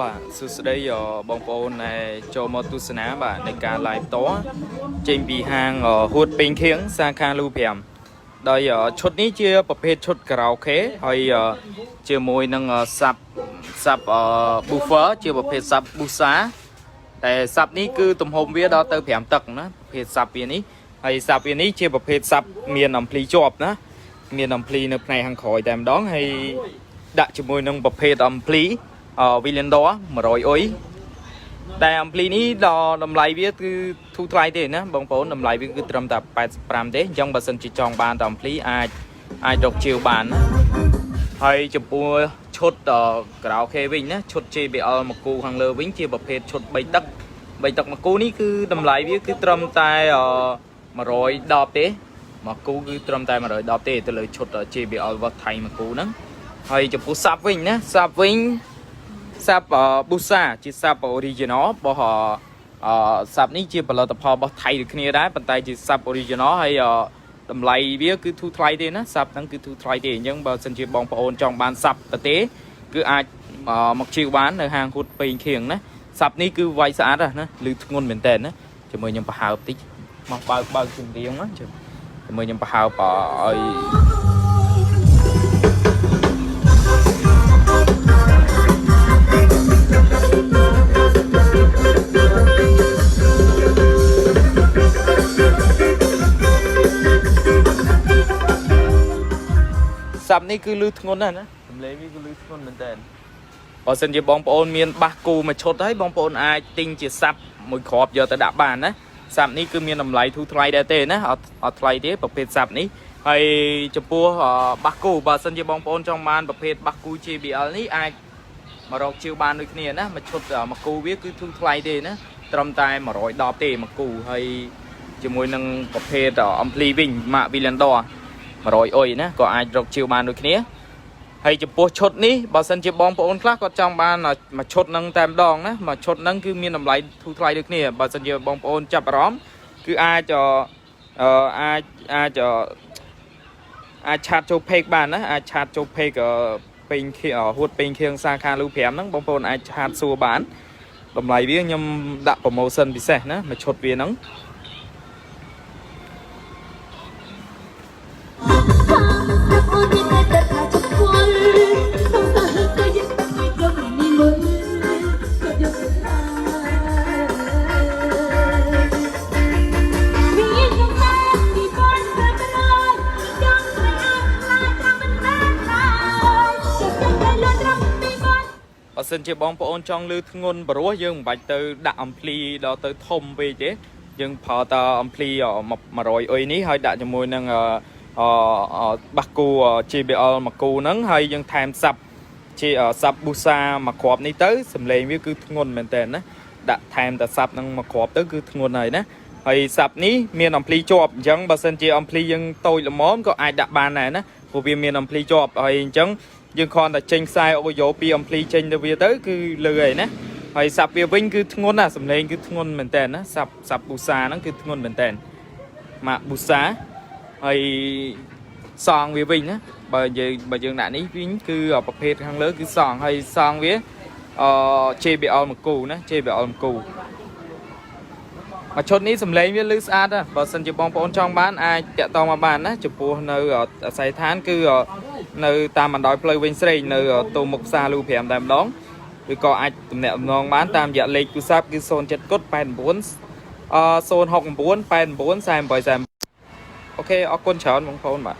បាទសួស្តីបងប្អូនដែលចូលមកទស្សនាបាទនៃការ live តចេញពីហាងហួតពេញខៀងសាខាលូ5ដោយឈុតនេះជាប្រភេទឈុតខារ៉ាអូខេហើយជាមួយនឹងសាប់buffer ជាប្រភេទសាប់ busa តែសាប់នេះគឺទំហំវាដល់ទៅ5តឹកណាប្រភេទសាប់វានេះហើយសាប់វានេះជាប្រភេទសាប់មានអំភ្លីជាប់ណាមានអំភ្លីនៅផ្នែកខាងក្រោយតែម្ដងហើយដាក់ជាមួយនឹងប្រភេទអំភ្លីVillendor 100អុយតែអំភ្លីនេះដល់តម្លៃវាគឺធូរថ្លៃទេណាបងប្អូនតម្លៃវាគឺត្រឹមតែ85ទេអញ្ចឹងបើសិនជាចង់បានតែអំភ្លីអាចរកជាវបានណាហើយចំពោះឈុតក្រៅខេវិញណាឈុត JBL មកគូខាងលើវិញជាប្រភេទឈុត3ទឹកមកគូនេះគឺតម្លៃវាគឺត្រឹមតែ110ទេមកគូគឺត្រឹមតែ110ទេទៅលើឈុត JBL របស់ថៃមកគូហ្នឹងហើយចំពោះសាប់វិញណាសាប់វិញសាប់ Busa ជាសាប់ original របស់សាប់នេះជាផលិតផលរបស់ថៃដូចគ្នាដែរប៉ុន្តែជាសាប់ original ហើយតម្លៃវាគឺធូរថ្លៃទេណាសាប់ហ្នឹងគឺធូរថ្លៃទេអញ្ចឹងបើសិនជាបងប្អូនចង់បានសាប់ប្រទេសគឺអាចមកជិះបាននៅហាងហួតពេញខៀងណាសាប់នេះគឺវាយស្អាតណាឮធ្ងន់មែនតើណាជាមួយខ្ញុំប្រហើបតិចមកបើកជំរាងណាជាមួយខ្ញុំប្រហើបឲ្យសាប់នេះគឺលឺធ្ងន់ណាស់ណាសម្លេងវាគឺលឺធ្ងន់មែនតើបើសិនជាបងប្អូនមានបាសគូមួយឈុតហើយបងប្អូនអាចទិញជាសាប់មួយគ្រាប់យកទៅដាក់បានណាសាប់នេះគឺមានតម្លៃធូរថ្លៃដែរទេណាអត់ថ្លៃទេប្រភេទសាប់នេះហើយចំពោះបាសគូបើសិនជាបងប្អូនចង់បានប្រភេទបាសគូ JBL នេះអាចមករកជាវបានដូចគ្នាណាមួយឈុតមួយគូវាគឺធូរថ្លៃទេណាត្រឹមតែ110ទេមួយគូហើយជាមួយនឹងប្រភេទអំភ្លីវិញម៉ាក Villendor 100អុយណាក៏អាចរកជាវបានដូចគ្នាហើយចំពោះឈុតនេះបើសិនជាបងប្អូនខ្លះគាត់ចង់បានមួយឈុតហ្នឹងតែម្ដងណាមួយឈុតហ្នឹងគឺមានតម្លៃធូរថ្លៃដូចគ្នាបើសិនជាបងប្អូនចាប់អារម្មណ៍គឺអាចឆាតចូល page បានណាអាចឆាតចូល page ពេញហួតពេញខៀងសាខាលូ5ហ្នឹងបងប្អូនអាចឆាតសួរបានតម្លៃវាខ្ញុំដាក់ promotion ពិសេសណាមួយឈុតវាហ្នឹងបើសិនជាបងប្អូនចង់លឺធ្ងន់បរោះយើងមិនបាច់ទៅដាក់អំភ្លីដល់ទៅធំពេកទេយើងប្រើតែអំភ្លី100អុយនេះហើយដាក់ជាមួយនឹងបាសគូ JBL មកគូហ្នឹងហើយយើងថែមសាប់ជាសាប់ Busa មកគ្រាប់នេះទៅសំឡេងវាគឺធ្ងន់មែនតើណាដាក់ថែមតែសាប់ហ្នឹងមកគ្រាប់ទៅគឺធ្ងន់ហើយណាហើយសាប់នេះមានអំភ្លីជាប់អញ្ចឹងបើសិនជាអំភ្លីយើងតូចល្មមក៏អាចដាក់បានដែរណាព្រោះវាមានអំភ្លីជាប់ហើយអញ្ចឹងយើងគ្រាន់តែចេញខ្សែអូយ៉ូពីអំភ្លីចេញទៅវាទៅគឺលឺហើយណាហើយសាប់វាវិញគឺធ្ងន់ណាសំឡេងគឺធ្ងន់មែនតើណាសាប់ Busa ហ្នឹងគឺធ្ងន់មែនតើម៉ាក Busa ហើយ song về bình á bởi dương đã ní vĩnh cứ ở bậc phết hàng lớn cứ song hay song với chê bị ồn một cù nữa chê bị ồn một cù mà chốt ní sầm lấy với lưới sát á và sân chụp bóng bóng trong bán ai chạy to mà bàn á chụp bùa nơi ở sài thán cứ nơi ta mà đòi play win stray nơi tô mục xa lưu phèm đàm đón vì có ai tụm nẹo ngon bán tam dạ lịch cứ sắp cứ xôn chất cốt bàn 4 xôn học 4 bàn 4 sai bởi giảm ok ở con chọn bóng phone mà